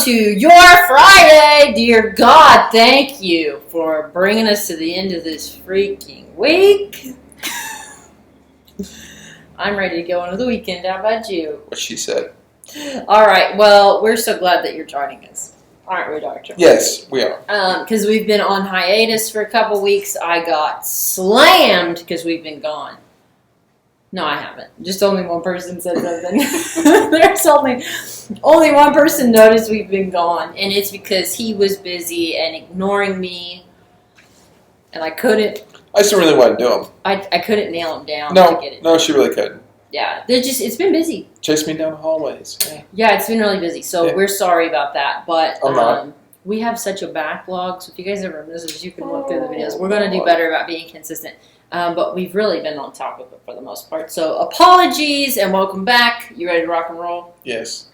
to your Friday. Dear God, thank you for bringing us to the end of this freaking week. I'm ready to go into the weekend. How about you? What she said. All right. Well, we're so glad that you're joining us. Aren't we, Doctor? Yes, we are. Because we've been on hiatus for a couple weeks. I got slammed because we've been gone. No, I haven't. Just only one person said something. There's only one person noticed we've been gone, and it's because he was busy and ignoring me, and I couldn't. I still really want to do them. I couldn't nail him down. To get it No, she really couldn't. Yeah, it's been busy. Chase me down the hallways. Yeah, it's been really busy. So we're sorry about that, but I'm not. we have such a backlog. So if you guys ever miss us, you can look through the videos. We're going to do better about being consistent. But we've really been on top of it for the most part. So apologies and welcome back. You ready to rock and roll? Yes.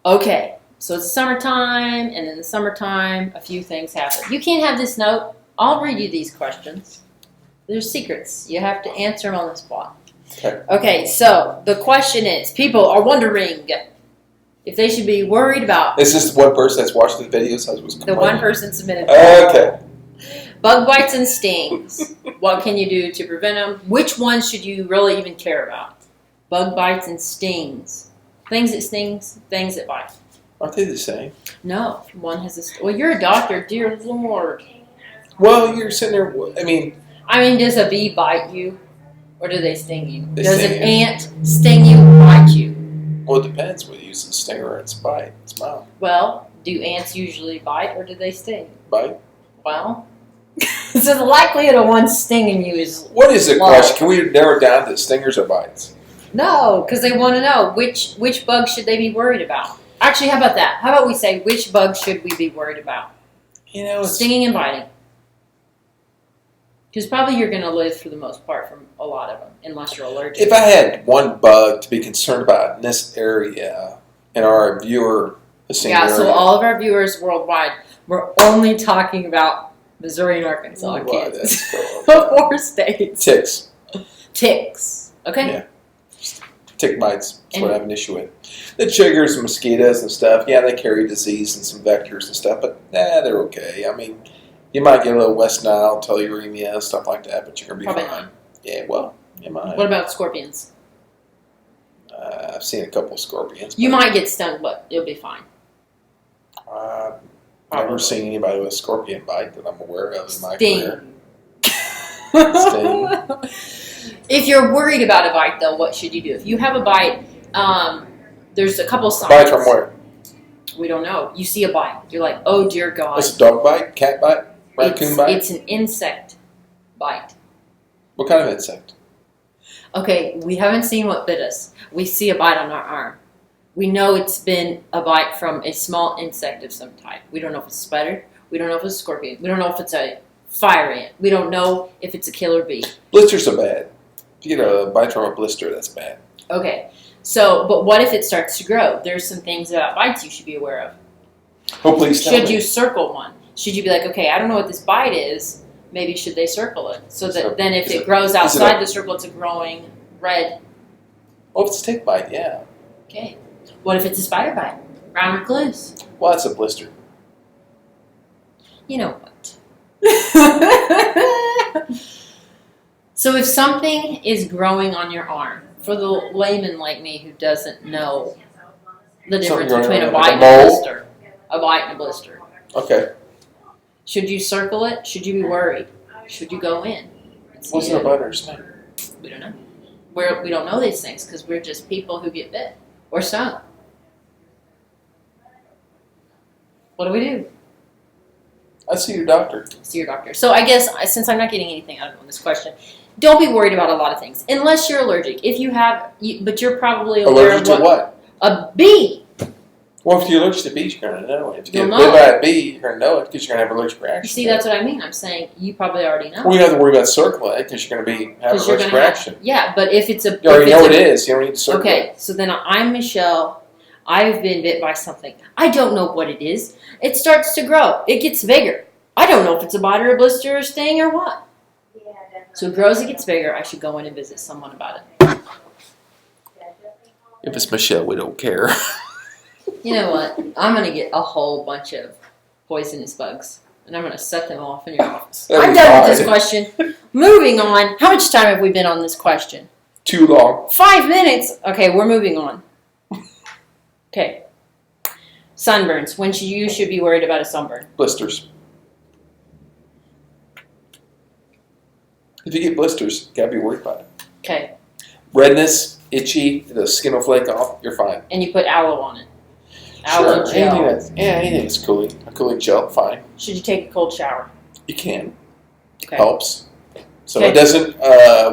Okay. So it's summertime, and in the summertime, a few things happen. You can't have this note. I'll read you these questions. They're secrets. You have to answer them on the spot. Okay, so the question is, people are wondering if they should be worried about... Is this one person that's watching the videos? The one person submitted. Okay. Bug bites and stings. What can you do to prevent them? Which ones should you really even care about? Bug bites and stings. Things that stings, things that bite. Aren't they the same? No, one has a... Well, you're a doctor, dear Lord. Well, you're sitting there... I mean, does a bee bite you? Or do they sting you? Does an ant sting you or bite you? Well, it depends. Whether you use a stinger or it's bite. It's mouth. Well, do ants usually bite or do they sting? Bite. Well, so the likelihood of one stinging you is... What is the low. question? Can we narrow it down to stingers or bites? No, because they want to know which bug should they be worried about. Actually, how about that? How about we say which bug should we be worried about? Stinging and biting. Because probably you're going to live for the most part from a lot of them, unless you're allergic. If I had one bug to be concerned about in this area, and our viewer listening so all of our viewers worldwide, we're only talking about Missouri and Arkansas, Kansas. 4 states. Ticks. Okay. Yeah. Tick bites. That's what I have an issue with. The chiggers and mosquitoes and stuff, yeah, they carry disease and some vectors and stuff, but they're okay. I mean... You might get a little West Nile, tularemia, stuff like that, but you're going to be probably fine. Not. Yeah, well, you might. What about scorpions? I've seen a couple of scorpions. You might get stung, but you'll be fine. I've never seen anybody with a scorpion bite that I'm aware of in my career. Sting. If you're worried about a bite, though, what should you do? If you have a bite, there's a couple signs. Bite from where? We don't know. You see a bite. You're like, oh, dear God. It's a dog bite? Cat bite? Raccoon bite? It's an insect bite. What kind of insect? Okay, we haven't seen what bit us. We see a bite on our arm. We know it's been a bite from a small insect of some type. We don't know if it's a spider. We don't know if it's a scorpion. We don't know if it's a fire ant. We don't know if it's a killer bee. Blisters are bad. If you get a bite from a blister, that's bad. Okay. So, but what if it starts to grow? There's some things about bites you should be aware of. Oh, please tell Should me. you circle one? Should you be like, okay, I don't know what this bite is. Maybe should they circle it? So that then if it grows outside the circle, it's a growing red. Oh, if it's a tick bite, yeah. Okay. What if it's a spider bite? Round recluse. Well, that's a blister. You know what? So if something is growing on your arm, for the layman like me who doesn't know the difference between a bite and a blister. A bite and a blister. Okay. Should you circle it? Should you be worried? Should you go in? What's a bite or a snake? We don't know. We don't know these things because we're just people who get bit or stung. What do we do? I see your doctor. See your doctor. So I guess since I'm not getting anything out of this question, don't be worried about a lot of things unless you're allergic. If you have, but you're probably aware allergic to what? A bee. Well, if you're allergic to bees, you're going to know. If you get bit by a bee, you're going to know it because you're going to have an allergic reaction. See, that's what I mean. I'm saying you probably already know. Well, you don't have to worry about circling it because you're going to have an allergic reaction. Yeah, but if it's a... You already know what it is. You don't need to circle it. Okay, so then I'm Michelle. I've been bit by something. I don't know what it is. It starts to grow. It gets bigger. I don't know if it's a bite or a blister or a sting or what. So it grows, it gets bigger. I should go in and visit someone about it. If it's Michelle, we don't care. You know what? I'm going to get a whole bunch of poisonous bugs, and I'm going to set them off in your office. That'd I'm be done with fine. this question. Moving on. How much time have we been on this question? Too long. 5 minutes. Okay, we're moving on. Okay. Sunburns. When you should be worried about a sunburn? Blisters. If you get blisters, you gotta be worried about it. Okay. Redness, itchy, the skin will flake off, you're fine. And you put aloe on it. Aloe Sure. gel. Anything that's cooling. A cooling gel, fine. Should you take a cold shower? You can. Okay. Helps. So Okay. it doesn't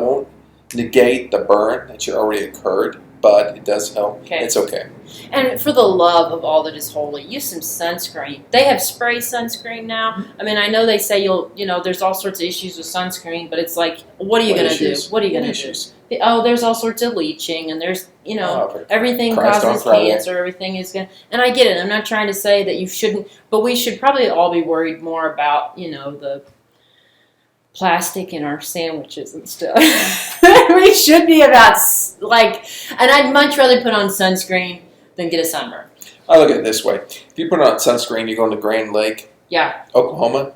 won't negate the burn that you already occurred, but it does help. Okay. It's okay. And for the love of all that is holy, use some sunscreen. They have spray sunscreen now. I mean, I know they say there's all sorts of issues with sunscreen, but it's like, what are you going to do? What are you going to do? Oh, there's all sorts of leaching, and there's, everything Christ causes on Friday. cancer. Everything is going to, and I get it. I'm not trying to say that you shouldn't, but we should probably all be worried more about, the plastic in our sandwiches and stuff. We should be about, and I'd much rather put on sunscreen than get a sunburn. I look at it this way. If you put on sunscreen, you go into Grand Lake, Yeah. Oklahoma,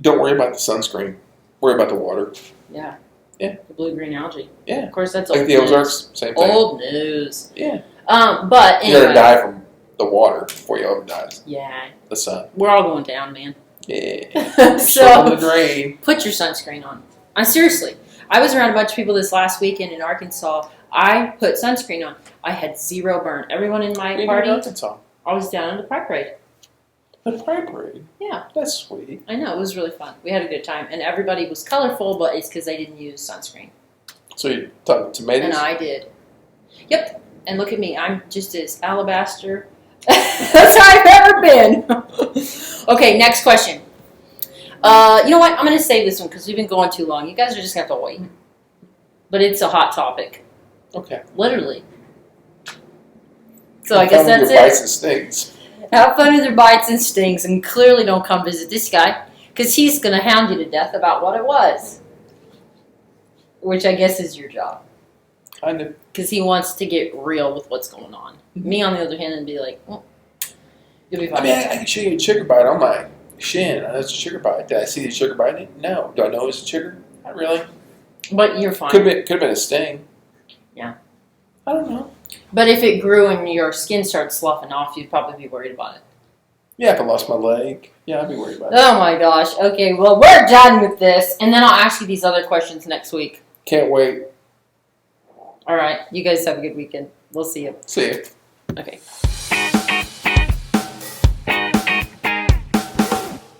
don't worry about the sunscreen. Worry about the water. Yeah. Yeah. The blue-green algae. Yeah. Of course, that's Like old the news. Ozarks, same thing. Old news. Yeah. But You're anyway. going to die from the water before you ever die. Yeah. The sun. We're all going down, man. Yeah. So Shovel the drain. put your sunscreen on. Seriously. I was around a bunch of people this last weekend in Arkansas. I put sunscreen on. I had zero burn. Everyone in my You're party, in Arkansas. I was down in the Pride Parade. The Pride Parade. Yeah. That's sweet. I know. It was really fun. We had a good time. And everybody was colorful, but it's because they didn't use sunscreen. So you're talking tomatoes? And I did. Yep. And look at me. I'm just as alabaster as I've ever been. Okay, next question. You know what? I'm going to save this one because we've been going too long. You guys are just going to have to wait. But it's a hot topic. Okay. Literally. So I guess Come with that's your bites it. and stings. Have fun with your bites and stings, and clearly don't come visit this guy because he's going to hound you to death about what it was. Which I guess is your job. Kind of. Because he wants to get real with what's going on. Me, on the other hand, would be like, well, you'll be fine. I mean, I can show you a chigger bite on my shin. That's a chigger bite. Did I see the chigger bite in it? No. Do I know it's a chigger? Not really. But you're fine. Could have been a sting. Yeah. I don't know. But if it grew and your skin started sloughing off, you'd probably be worried about it. Yeah, if I lost my leg, yeah, I'd be worried about it. Oh my gosh. Okay, well, we're done with this. And then I'll ask you these other questions next week. Can't wait. All right. You guys have a good weekend. We'll see you. See you. Okay.